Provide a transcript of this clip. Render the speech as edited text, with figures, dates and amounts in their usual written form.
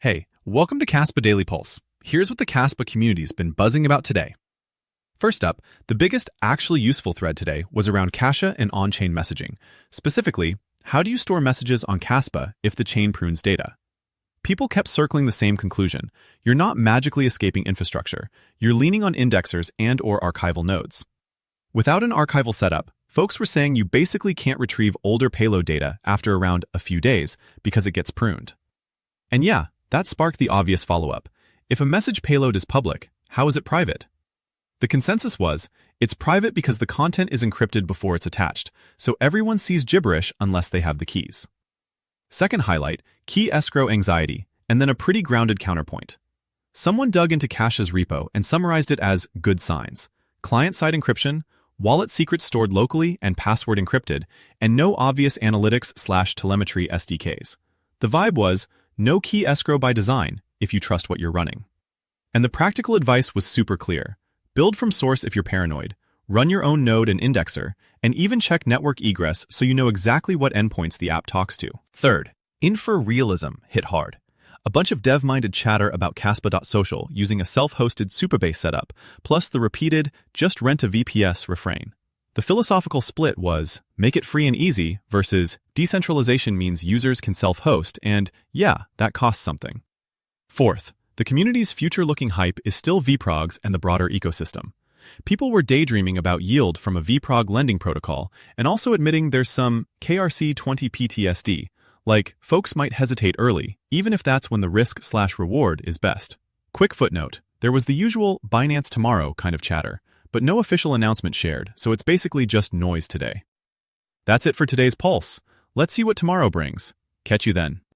Hey, welcome to Kaspa Daily Pulse. Here's what the Kaspa community's been buzzing about today. First up, the biggest actually useful thread today was around Kasia and on-chain messaging. Specifically, how do you store messages on Kaspa if the chain prunes data? People kept circling the same conclusion. You're not magically escaping infrastructure. You're leaning on indexers and/or archival nodes. Without an archival setup, folks were saying you basically can't retrieve older payload data after around a few days because it gets pruned. And yeah, that sparked the obvious follow-up. If a message payload is public, how is it private? The consensus was, it's private because the content is encrypted before it's attached, so everyone sees gibberish unless they have the keys. Second highlight, key escrow anxiety, and then a pretty grounded counterpoint. Someone dug into Kasia's repo and summarized it as good signs: client-side encryption, wallet secrets stored locally and password encrypted, and no obvious analytics/telemetry SDKs. The vibe was, no key escrow by design, if you trust what you're running. And the practical advice was super clear. Build from source if you're paranoid, run your own node and indexer, and even check network egress so you know exactly what endpoints the app talks to. Third, infer-realism hit hard. A bunch of dev-minded chatter about Kaspa.social using a self-hosted Supabase setup, plus the repeated, just rent a VPS refrain. The philosophical split was, make it free and easy versus decentralization means users can self-host and, yeah, that costs something. Fourth, the community's future-looking hype is still vProgs and the broader ecosystem. People were daydreaming about yield from a vProg lending protocol and also admitting there's some KRC-20 PTSD, like folks might hesitate early, even if that's when the risk/reward is best. Quick footnote, there was the usual Binance tomorrow kind of chatter, but no official announcement shared, so it's basically just noise today. That's it for today's Pulse. Let's see what tomorrow brings. Catch you then.